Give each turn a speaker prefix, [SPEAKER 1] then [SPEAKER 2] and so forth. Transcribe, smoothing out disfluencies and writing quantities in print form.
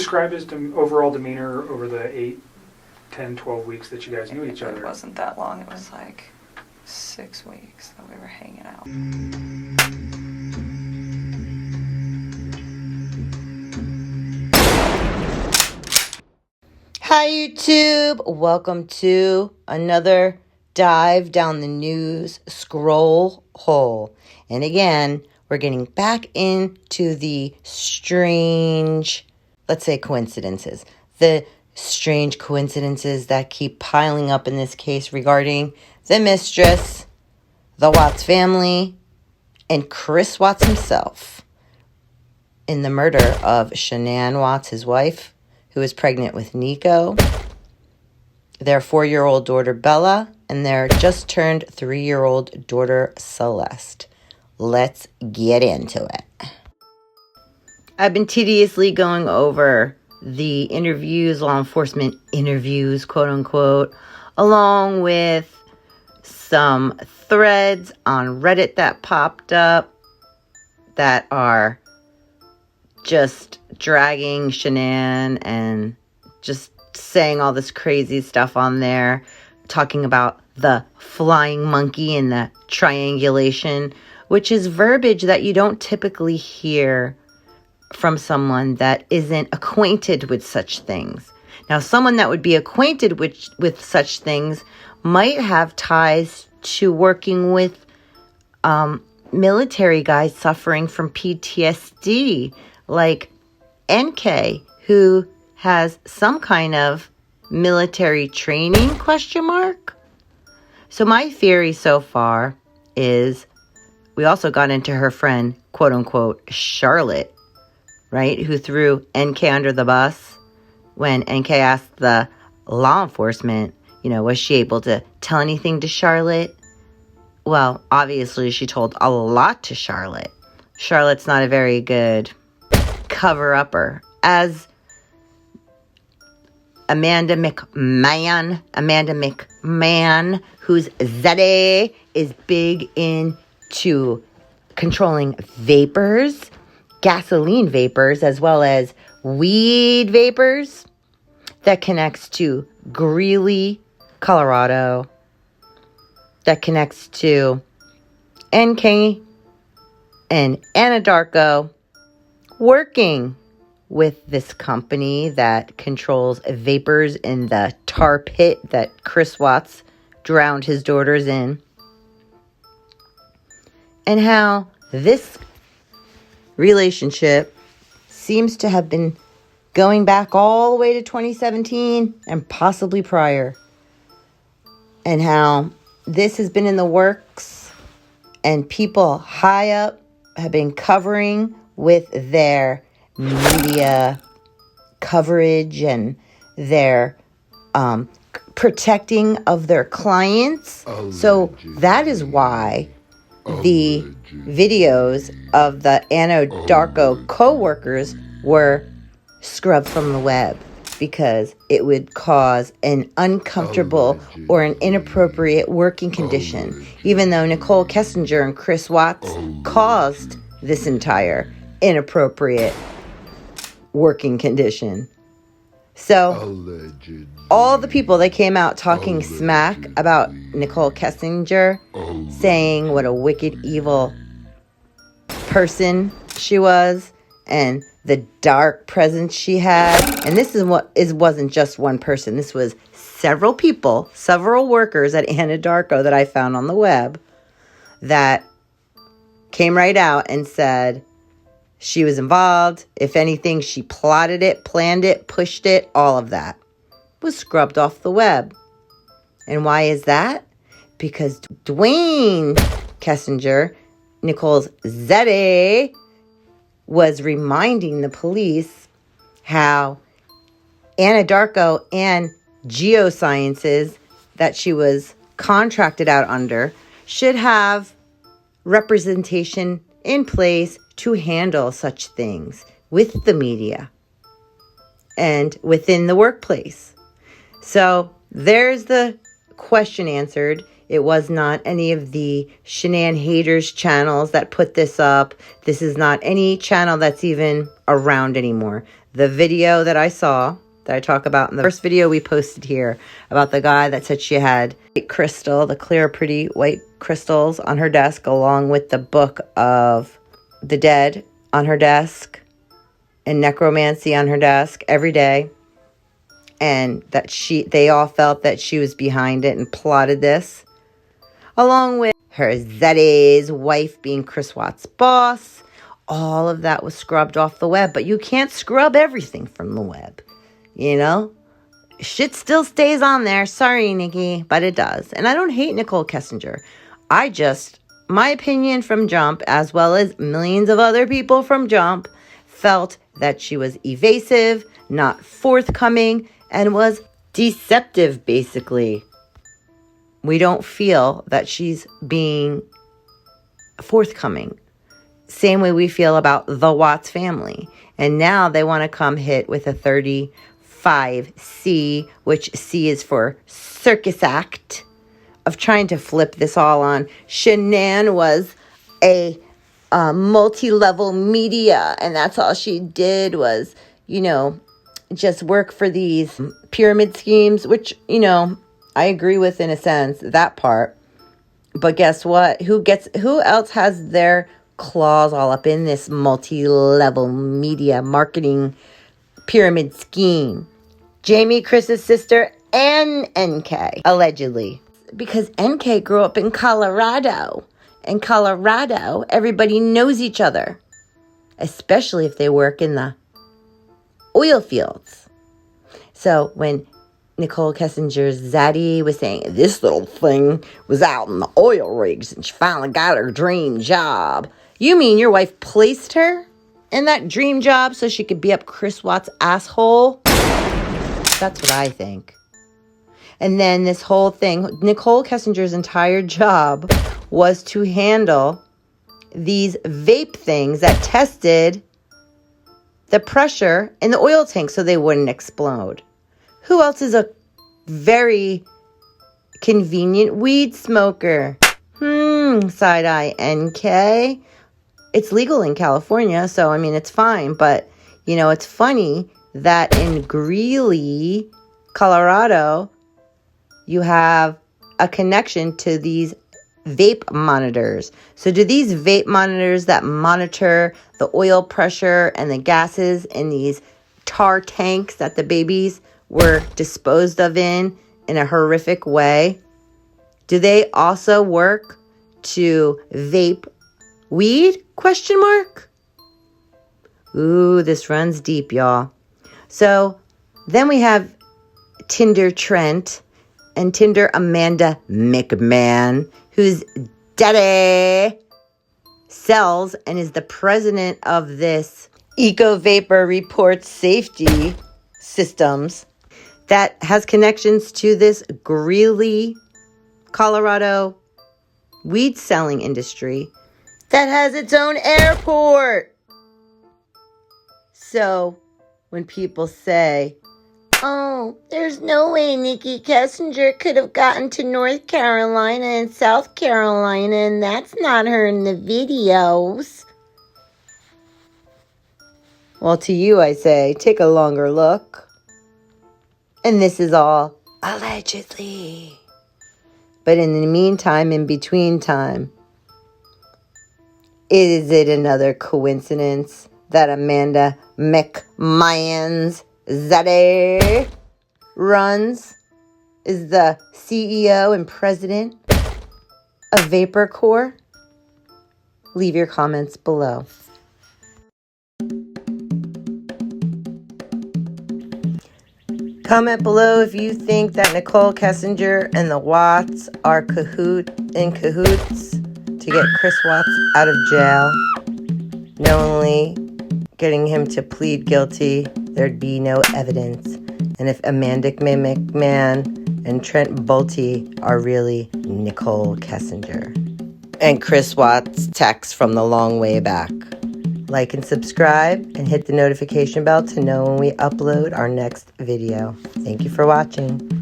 [SPEAKER 1] Describe his overall demeanor over the 8, 10, 12 weeks that you guys knew each other.
[SPEAKER 2] It wasn't that long. It was like 6 weeks that we were hanging out.
[SPEAKER 3] Hi YouTube, welcome to another dive down the news scroll hole. And again, we're getting back into the strange, let's say coincidences. The strange coincidences that keep piling up in this case regarding the Mistress, the Watts family, and Chris Watts himself in the murder of Shan'nan Watts, his wife, who is pregnant with Niko, their 4-year-old daughter Bella, and their just-turned 3-year-old daughter Celeste. Let's get into it. I've been tediously going over the interviews, law enforcement interviews, quote-unquote, along with some threads on Reddit that popped up that are just dragging Shan'nan and just saying all this crazy stuff on there, talking about the flying monkey and the triangulation, which is verbiage that you don't typically hear from someone that isn't acquainted with such things. Now, someone that would be acquainted with such things might have ties to working with military guys suffering from PTSD, like NK, who has some kind of military training, question mark. So my theory so far is we also got into her friend, quote unquote, Charlotte, right? Who threw NK under the bus when NK asked the law enforcement, was she able to tell anything to Charlotte? Well, obviously she told a lot to Charlotte. Charlotte's not a very good cover-upper, as Amanda McMahon, whose Zaddy is big into controlling vapors, gasoline vapors, as well as weed vapors, that connects to Greeley, Colorado, that connects to NK and Anadarko, working with this company that controls vapors in the tar pit that Chris Watts drowned his daughters in. And how this relationship seems to have been going back all the way to 2017 and possibly prior. And how this has been in the works and people high up have been covering with their media coverage and their protecting of their clients. So that is why the videos of the Anadarko co-workers were scrubbed from the web, because it would cause an uncomfortable or an inappropriate working condition, even though Nichol Kessinger and Chris Watts caused this entire inappropriate working condition. So all the people that came out talking smack about Nichol Kessinger, saying what a wicked, evil person she was and the dark presence she had. And this wasn't just one person. This was several people, several workers at Anadarko that I found on the web that came right out and said she was involved. If anything, she plotted it, planned it, pushed it, all of that was scrubbed off the web. And why is that? Because Dwayne Kessinger, Nichols' Zeddy, was reminding the police how Anadarko and Geosciences that she was contracted out under should have representation in place to handle such things with the media and within the workplace. So there's the question answered. It was not any of the Shan'nan haters channels that put this up. This is not any channel that's even around anymore. the video that I saw, that I talk about in the first video we posted here, about the guy that said she had white crystal, the clear, pretty white crystals on her desk, along with the Book of the Dead on her desk, and necromancy on her desk every day, and that they all felt that she was behind it and plotted this, along with her Zeddy's wife being Chris Watts' boss. All of that was scrubbed off the web, but you can't scrub everything from the web, you know? Shit still stays on there. Sorry, Nikki, but it does. And I don't hate Nichol Kessinger. My opinion from Jump, as well as millions of other people from Jump, felt that she was evasive, not forthcoming, and was deceptive, basically. We don't feel that she's being forthcoming. Same way we feel about the Watts family. And now they want to come hit with a 35C, which C is for circus act, of trying to flip this all on. Shan'nan was a multi-level media, and that's all she did was, just work for these pyramid schemes, which, I agree with in a sense, that part. But guess what? Who else has their claws all up in this multi-level media marketing pyramid scheme? Jamie, Chris's sister, and NK, allegedly. Because NK grew up in Colorado. In Colorado, everybody knows each other, especially if they work in the oil fields. So when Nichol Kessinger's zaddy was saying this little thing was out in the oil rigs and she finally got her dream job, you mean your wife placed her in that dream job so she could be up Chris Watts' asshole? That's what I think. And then this whole thing, Nichol Kessinger's entire job was to handle these vape things that tested the pressure in the oil tank so they wouldn't explode. Who else is a very convenient weed smoker? Side-eye NK. It's legal in California, so, it's fine. But, it's funny that in Greeley, Colorado, you have a connection to these vape monitors. So do these vape monitors that monitor the oil pressure and the gases in these tar tanks that the babies were disposed of in a horrific way, do they also work to vape weed? ? Ooh, this runs deep, y'all. So then we have Tinder Trent and Tinder Amanda McMahon, whose daddy sells and is the president of this Eco Vapor Report Safety Systems that has connections to this Greeley, Colorado weed selling industry that has its own airport. So when people say, oh, there's no way Nichol Kessinger could have gotten to North Carolina and South Carolina, and that's not her in the videos. Well, to you I say, take a longer look. And this is all allegedly. But in the meantime, in between time, is it another coincidence that Amanda McMahon's Zaddy is the CEO and president of Vapor Corps? Leave your comments below. Comment below if you think that Nichol Kessinger and the Watts are in cahoots to get Chris Watts out of jail, knowingly getting him to plead guilty. There'd be no evidence. And if Amanda McMahon and Trent Bolte are really Nichol Kessinger. And Chris Watts' text from the long way back. Like and subscribe and hit the notification bell to know when we upload our next video. Thank you for watching.